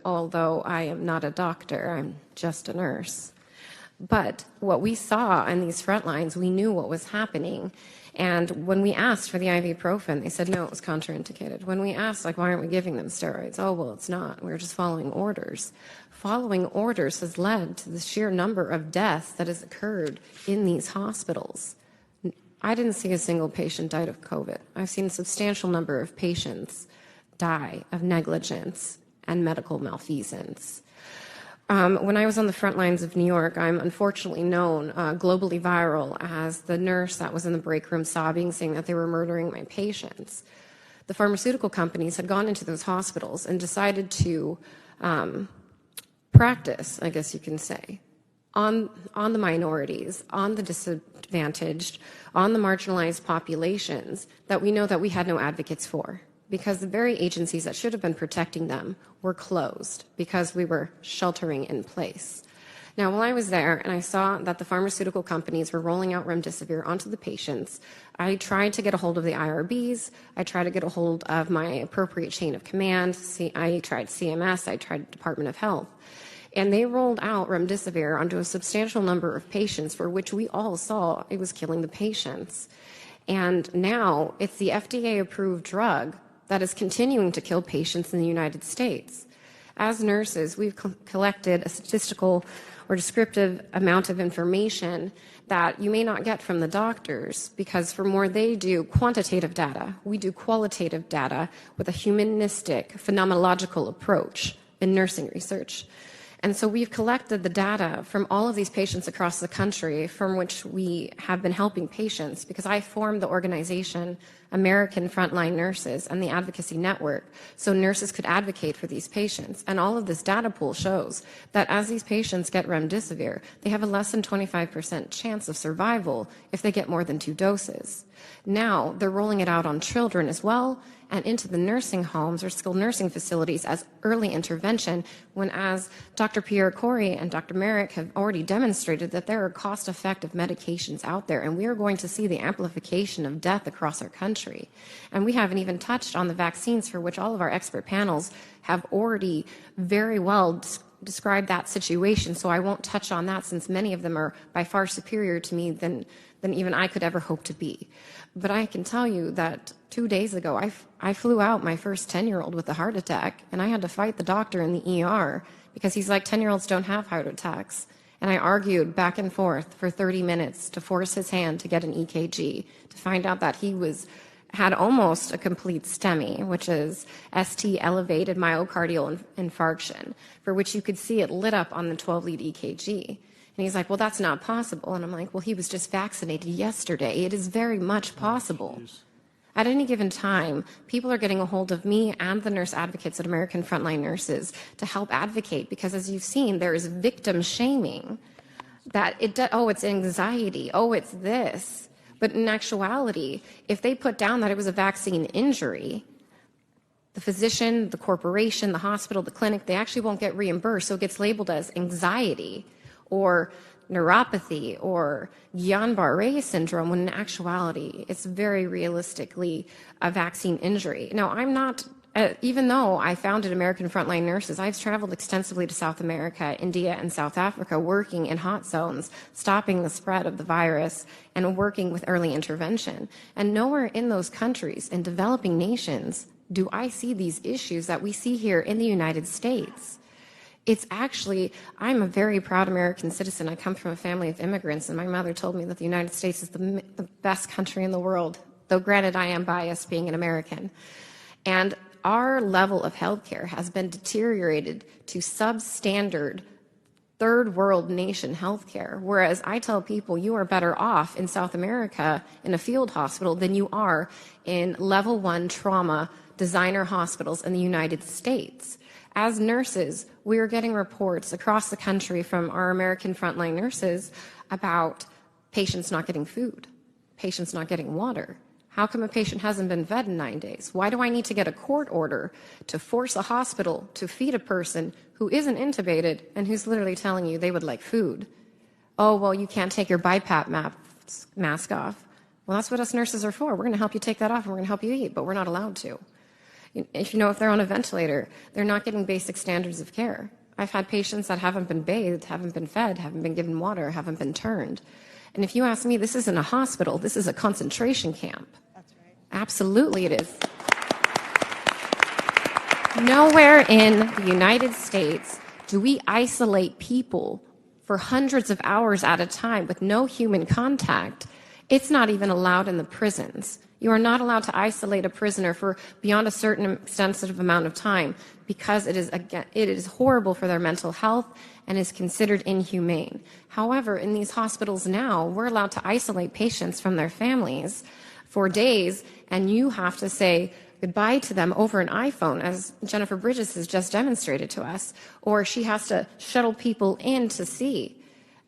although I am not a doctor, I'm just a nurse. But what we saw on these front lines, we knew what was happening. And when we asked for the ibuprofen, they said, no, it was contraindicated. When we asked, like, why aren't we giving them steroids? Oh, well, it's not. We were just following orders. Following orders has led to the sheer number of deaths that has occurred in these hospitals. I didn't see a single patient died of COVID. I've seen a substantial number of patients die of negligence and medical malfeasance. When I was on the front lines of New York, I'm unfortunately known globally viral as the nurse that was in the break room sobbing, saying that they were murdering my patients. The pharmaceutical companies had gone into those hospitals and decided to practice, I guess you can say, on the minorities, on the disadvantaged, on the marginalized populations that we know that we had no advocates for, because the very agencies that should have been protecting them were closed because we were sheltering in place. Now, while I was there and I saw that the pharmaceutical companies were rolling out remdesivir onto the patients, I tried to get a hold of the IRBs. I tried to get a hold of my appropriate chain of command. I tried CMS. I tried Department of Health. And they rolled out remdesivir onto a substantial number of patients for which we all saw it was killing the patients. And now it's the FDA-approved drug that is continuing to kill patients in the United States. As nurses, we've collected a statistical or descriptive amount of information that you may not get from the doctors, because from where they do quantitative data, we do qualitative data with a humanistic, phenomenological approach in nursing research. And so we've collected the data from all of these patients across the country from which we have been helping patients, because I formed the organization American Frontline Nurses and the Advocacy Network so nurses could advocate for these patients. And all of this data pool shows that as these patients get remdesivir, they have a less than 25% chance of survival if they get more than 2 doses. Now they're rolling it out on children as well, and into the nursing homes or skilled nursing facilities as early intervention, when, as Dr. Pierre Corey and Dr. Merrick have already demonstrated, that there are cost-effective medications out there, and we are going to see the amplification of death across our country. And we haven't even touched on the vaccines, for which all of our expert panels have already very well described that situation, so I won't touch on that, since many of them are by far superior to me than even I could ever hope to be. But I can tell you that 2 days ago, I flew out my first 10-year-old with a heart attack, and I had to fight the doctor in the ER because he's like, 10-year-olds don't have heart attacks. And I argued back and forth for 30 minutes to force his hand to get an EKG, to find out that he had almost a complete STEMI, which is ST elevated myocardial infarction, for which you could see it lit up on the 12-lead EKG. And he's like, well, that's not possible. And I'm like, well, he was just vaccinated yesterday. It is very much possible. At any given time, people are getting a hold of me and the nurse advocates at American Frontline Nurses to help advocate, because as you've seen, there is victim shaming that it's anxiety, it's this. But in actuality, if they put down that it was a vaccine injury, the physician, the corporation, the hospital, the clinic, they actually won't get reimbursed. So it gets labeled as anxiety or neuropathy or Guillain-Barré syndrome, when in actuality, it's very realistically a vaccine injury. Now, I'm not, even though I founded American Frontline Nurses, I've traveled extensively to South America, India, and South Africa, working in hot zones, stopping the spread of the virus, and working with early intervention. And nowhere in those countries, in developing nations, do I see these issues that we see here in the United States. It's actually, I'm a very proud American citizen. I come from a family of immigrants, and my mother told me that the United States is the best country in the world, though granted I am biased being an American. And our level of healthcare has been deteriorated to substandard third world nation healthcare, whereas I tell people you are better off in South America in a field hospital than you are in level 1 trauma designer hospitals in the United States. As nurses, we are getting reports across the country from our American Frontline Nurses about patients not getting food, patients not getting water. How come a patient hasn't been fed in 9 days? Why do I need to get a court order to force a hospital to feed a person who isn't intubated and who's literally telling you they would like food? Oh, well, you can't take your BiPAP mask off. Well, that's what us nurses are for. We're going to help you take that off, and we're going to help you eat, but we're not allowed to. If they're on a ventilator, they're not getting basic standards of care. I've had patients that haven't been bathed, haven't been fed, haven't been given water, haven't been turned. And if you ask me, this isn't a hospital, this is a concentration camp. That's right. Absolutely it is. Nowhere in the United States do we isolate people for hundreds of hours at a time with no human contact. It's not even allowed in the prisons. You are not allowed to isolate a prisoner for beyond a certain extensive amount of time because it is horrible for their mental health and is considered inhumane. However, in these hospitals now, we're allowed to isolate patients from their families for days, and you have to say goodbye to them over an iPhone, as Jennifer Bridges has just demonstrated to us, or she has to shuttle people in to see.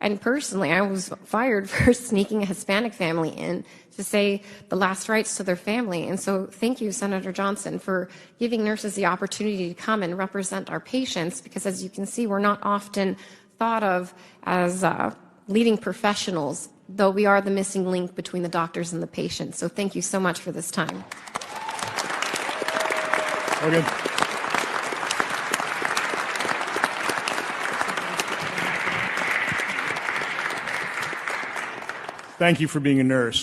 And personally, I was fired for sneaking a Hispanic family in to say the last rites to their family. And so thank you, Senator Johnson, for giving nurses the opportunity to come and represent our patients, because as you can see, we're not often thought of as leading professionals, though we are the missing link between the doctors and the patients. So thank you so much for this time. Okay. Thank you for being a nurse.